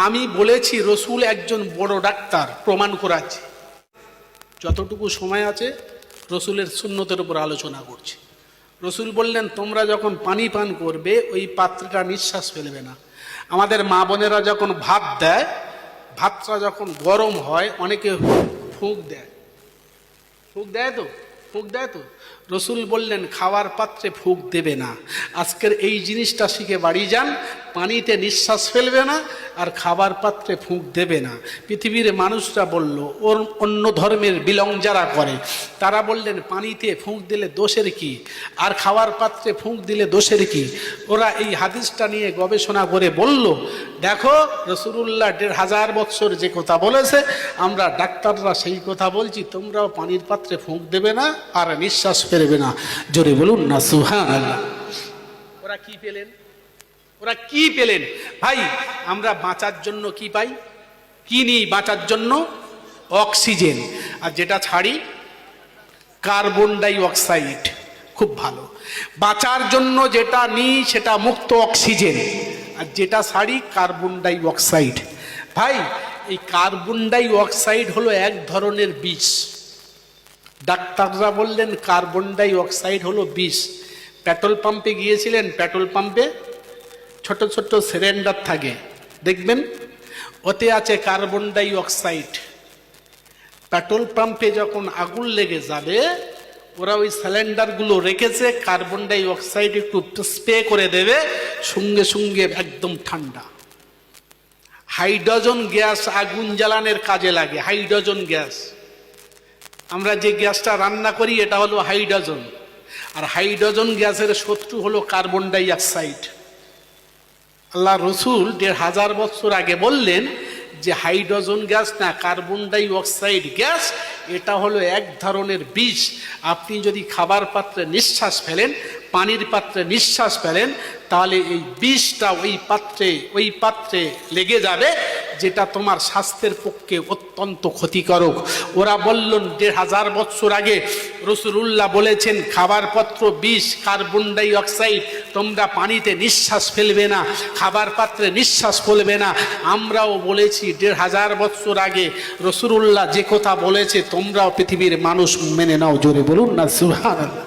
আমি বলেছি রসুল একজন বড় ডাক্তার, প্রমাণ করাচ্ছি। যতটুকু সময় আছে রসুলের সুন্নতের উপর আলোচনা করছি। রসুল বললেন, তোমরা যখন পানি পান করবে ওই পাত্রটা নিঃশ্বাস ফেলবে না। আমাদের মা বোনেরা যখন ভাত দেয়, ভাতটা যখন গরম হয় অনেকে ফুঁক দেয়, ফুঁক দেয় তো। রসুল বললেন খাওয়ার পাত্রে ফুঁক দেবে না। আজকের এই জিনিসটা শিখে বাড়ি যান, পানিতে নিঃশ্বাস ফেলবে না আর খাবার পাত্রে ফুঁক দেবে না। পৃথিবীর মানুষরা বলল, ওর অন্য ধর্মের বিলং যারা করে তারা বললেন পানিতে ফুঁক দিলে দোষের কি, আর খাওয়ার পাত্রে ফুঁক দিলে দোষের কি। ওরা এই হাদিসটা নিয়ে গবেষণা করে বলল, দেখো রসুলুল্লাহ ১৫০০ বৎসর যে কথা বলেছে, আমরা ডাক্তাররা সেই কথা বলছি, তোমরাও পানির পাত্রে ফুঁক দেবে না আর নিঃশ্বাস ফেলবে না। জোরে বলুন না সুবহানাল্লাহ। ওরা কি পেলেন ভাই? আমরা বাঁচার জন্য কি পাই? কি নিই বাঁচার জন্য? অক্সিজেন। আর যেটা ছাড়ি কার্বন ডাই অক্সাইড। খুব ভালো। বাঁচার জন্য যেটা নিই সেটা মুক্ত অক্সিজেন, আর যেটা ছাড়ি কার্বন ডাই অক্সাইড। ভাই এই কার্বন ডাই অক্সাইড হলো এক ধরনের বিষ। ডাক্তাররা বললেন কার্বন ডাই অক্সাইড হলো বিষ। পেট্রোল পাম্পে গিয়েছিলেন, পেট্রোল পাম্পে ছোট ছোট সিলিন্ডার থাকে, দেখবেন ওতে আছে কার্বন ডাই অক্সাইড। পেট্রোল পাম্পে যখন আগুন লেগে যাবে, ওরা ওই সিলিন্ডারগুলো রেখেছে, কার্বন ডাই অক্সাইড একটু স্প্রে করে দেবে, সঙ্গে সঙ্গে একদম ঠান্ডা। হাইড্রোজেন গ্যাস আগুন জ্বালানোর কাজে লাগে। হাইড্রোজেন গ্যাস, আমরা যে গ্যাসটা রান্না করি এটা হলো হাইড্রোজেন, আর হাইড্রোজেন গ্যাসের শত্রু হলো কার্বন ডাই অক্সাইড। আল্লাহ রসুল ১৫০০ বছর আগে বললেন যে হাইড্রোজেন গ্যাস না, কার্বন ডাই অক্সাইড গ্যাস, এটা হলো এক ধরনের বিষ। আপনি যদি খাবার পাত্রে নিঃশ্বাস ফেলেন, পানির পাত্রে নিঃশ্বাস ফেলেন, তাহলে এই বিষটা ওই পাত্রে লেগে যাবে, যেটা তোমার স্বাস্থ্যের পক্ষে অত্যন্ত ক্ষতিকারক। ওরা বললেন ১৫০০ বছর আগে রসুলুল্লাহ বলেছেন খাবার পাত্র বিষ, কার্বন ডাই অক্সাইড, তোমরা পানিতে নিঃশ্বাস ফেলবে না, খাবার পাত্রে নিঃশ্বাস ফেলবে না। আমরাও বলেছি ১৫০০ বছর আগে রসুলুল্লাহ যে কথা বলেছে তোমরাও পৃথিবীর মানুষ মেনে নাও। জোরে বলুন না সুবহানাল্লাহ।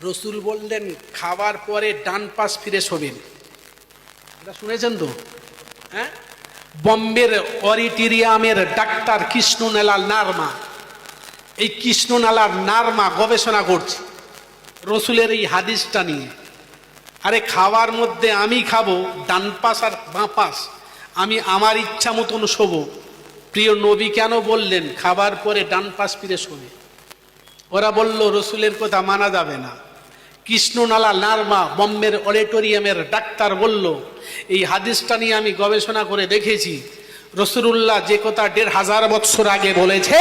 রসুল বললেন খাবার পরে ডান পাশ ফিরে শোবেন। এটা শুনেছেন তো? হ্যাঁ, বম্বের অডিটোরিয়ামের ডাক্তার কৃষ্ণনালাল নার্মা, এই কৃষ্ণনালাল নার্মা গবেষণা করছে রসুলের এই হাদিসটা নিয়ে। আরে খাওয়ার মধ্যে আমি খাবো ডান পাশ আর বাঁ পাশ, আমি আমার ইচ্ছা মতন শোবো। প্রিয় নবী কেন বললেন খাবার পরে ডান পাশ ফিরে শোবে? ওরা বলল রসুলের কথা মানা যাবে না। কৃষ্ণনালাল নার্মা বম্বের অডিটোরিয়ামের ডাক্তার বলল এই হাদিসটা নিয়ে আমি গবেষণা করে দেখেছি, রসুলুল্লাহ যে কথা ১৫০০ বছর আগে বলেছে,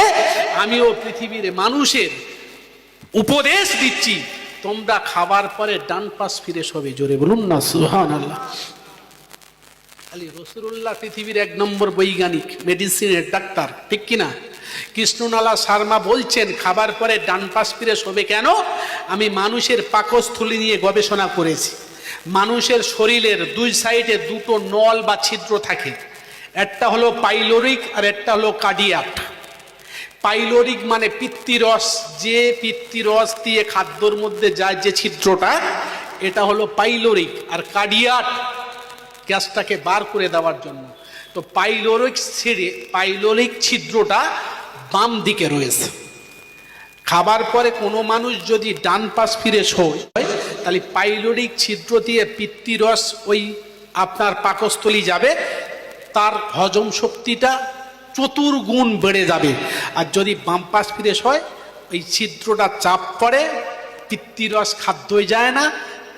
আমিও পৃথিবীর মানুষের উপদেশ দিচ্ছি, তোমরা খাবার পরে ডান পাশ ফিরে শোবে। জোরে বলুন না সুবহানাল্লাহ। খালি রসুলুল্লাহ পৃথিবীর ১ নম্বর বৈজ্ঞানিক, মেডিসিনের ডাক্তার, ঠিক কিনা? কৃষ্ণনালাল শর্মা বলছেন খাবার পরে ডান পাশ ফিরে শোবে কেন? আমি মানুষের পাকস্থলী নিয়ে গবেষণা করেছি। মানুষের শরীরের ২ সাইডে ২টো নল বা ছিদ্র থাকে, একটা হলো পাইলোরিক আর একটা হলো কার্ডিয়াক। পাইলোরিক মানে পিত্তিরস, যে পিত্তিরস দিয়ে খাদ্যর মধ্যে যায় যে ছিদ্রটা, এটা হলো পাইলোরিক। আর কার্ডিয়াক গ্যাসটাকে বার করে দেওয়ার জন্য। তো পাইলোরিক ছিদ্রটা বাম দিকে রয়েছে। খাবার পরে কোনো মানুষ যদি ডান পাশ ফিরে শোয়, তাহলে পাইলোরিক ছিদ্র দিয়ে পিত্তিরস ওই আপনার পাকস্থলী যাবে, তার হজম শক্তিটা চতুর্গুণ বেড়ে যাবে। আর যদি বাম পাশ ফিরে শোয়, ওই ছিদ্রটা চাপ পড়ে, পিত্তিরস খাদ্যই যায় না,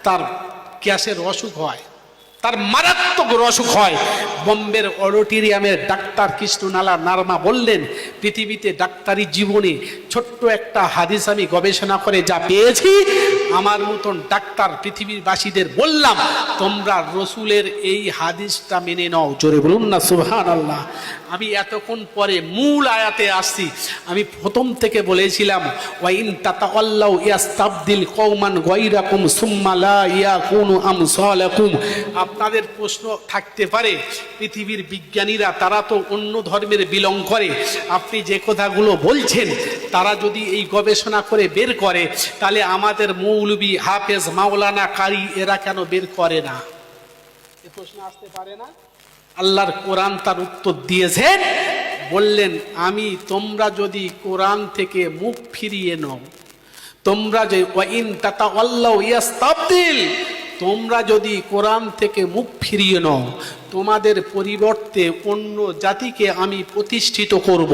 তার গ্যাসের অসুখ হয়, তার মারাত্মক অসুখ হয়। বম্বের অডিটোরিয়ামের ডাক্তার কৃষ্ণনালাল নার্মা বললেন পৃথিবীতে ডাক্তারি জীবনে ছোট্ট একটা হাদিস আমি গবেষণা করে যা পেয়েছি, আমার মতন ডাক্তার পৃথিবীবাসীদের বললাম, তোমরা রসুলের এই হাদিসটা মেনে নাও। জোরে বলুন না সুবহানাল্লাহ। আমি এতক্ষণ পরে মূল আয়াতে আসছি। আমি প্রথম থেকে বলেছিলাম, ওয়াইন তাতাওয়াল্লাউ ইয়াস্তাবদিল কওমান গায়রাকুম সুম্মা লা ইয়াকুনু আমসালাকুম। আপনাদের প্রশ্ন থাকতে পারে, পৃথিবীর বিজ্ঞানীরা তারা তো অন্য ধর্মের বিলং করে, আপনি যে কথাগুলো বলছেন তারা যদি এই গবেষণা করে বের করে, তাহলে আমাদের মৌলবি হাফেজ মাওলানা কারি এরা কেন বের করে না? এ প্রশ্ন আসতে পারে না? আল্লাহর কোরআন তার উত্তর দিয়েছেন, বললেন আমি তোমরা যদি কোরআন থেকে মুখ ফিরিয়ে নাও, তোমরা যে ওয়াইন তাতাওয়াল্লাউ ইয়াস্তাবদিল, তোমরা যদি কোরআন থেকে মুখ ফিরিয়ে নাও, তোমাদের পরিবর্তে অন্য জাতিকে আমি প্রতিষ্ঠিত করব,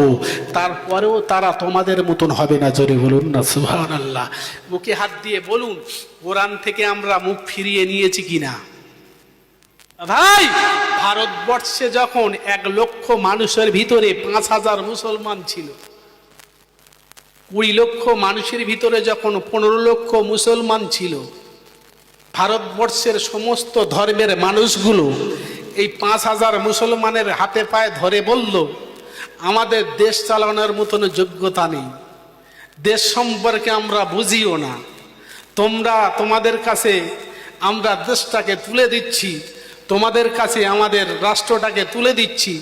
তারপরেও তারা তোমাদের মতন হবে না। জোরে বলুন না সুবহানাল্লাহ। মুখে হাত দিয়ে বলুন, কোরআন থেকে আমরা মুখ ফিরিয়ে নিয়েছি কিনা? ভাই, ভারতবর্ষে যখন 1 লক্ষ মানুষের ভিতরে 5,000 মুসলমান ছিল, 20 লক্ষ মানুষের ভিতরে যখন 15 লক্ষ মুসলমান ছিল, ভারতবর্ষের সমস্ত ধর্মের মানুষগুলো এই 5,000 মুসলমানের হাতে পায়ে ধরে বলল, আমাদের দেশ চালানোর মতন যোগ্যতা নেই, দেশ সম্পর্কে আমরা বুঝিও না, তোমাদের কাছে আমরা দেশটাকে তুলে দিচ্ছি, তোমাদের কাছে আমাদের রাষ্ট্রটাকে তুলে দিচ্ছি,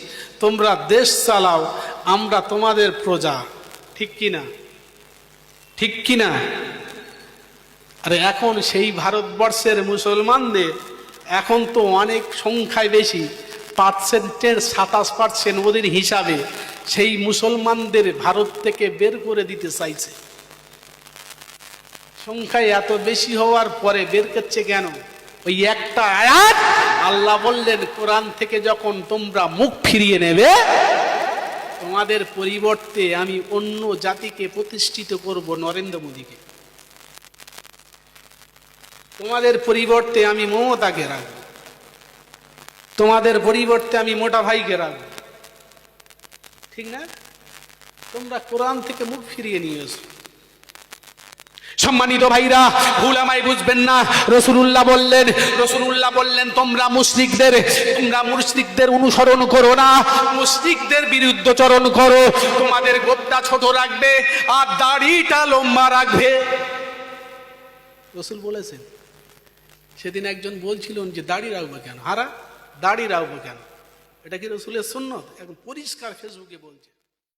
তোমরা দেশ চালাও, আমরা তোমাদের প্রজা। ঠিক কিনা? ঠিক কিনা? আরে এখন সেই ভারতবর্ষের মুসলমানদের এখন তো অনেক সংখ্যায় বেশি, 27% ওদের হিসাবে সেই মুসলমানদের ভারত থেকে বের করে দিতে চাইছে। সংখ্যায় এত বেশি হওয়ার পরে বের করছে কেন? ওই একটা আয়াত আল্লাহ বললেন, কোরআন থেকে যখন তোমরা মুখ ফিরিয়ে নেবে, তোমাদের পরিবর্তে আমি অন্য জাতিকে প্রতিষ্ঠিত করব, নরেন্দ্র মোদীকে। তোমাদের পরিবর্তে আমি মমতাকে রাখবো, তোমাদের পরিবর্তে আমি মোটা ভাইকে রাখবো। ঠিক না? তোমরা কোরআন থেকে মুখ ফিরিয়ে নিয়ে এসো। সম্মানিত ভাইরা, ভুল আমায় বুঝবেন না। রাসূলুল্লাহ বললেন তোমরা মুশরিকদের অনুসরণ করো না, মুশরিকদের বিরুদ্ধচরণ করো। তোমাদের গোপটা ছোট রাখবে আর দাড়িটা লম্বা রাখবে। রাসূল বলেছেন। সেদিন একজন বলছিলেন যে দাড়ি রাখবো কেন? দাড়ি রাখবো কেন? এটা কি রাসূলের সুন্নত? একদম পরিষ্কার ফেসবুকে বলছে।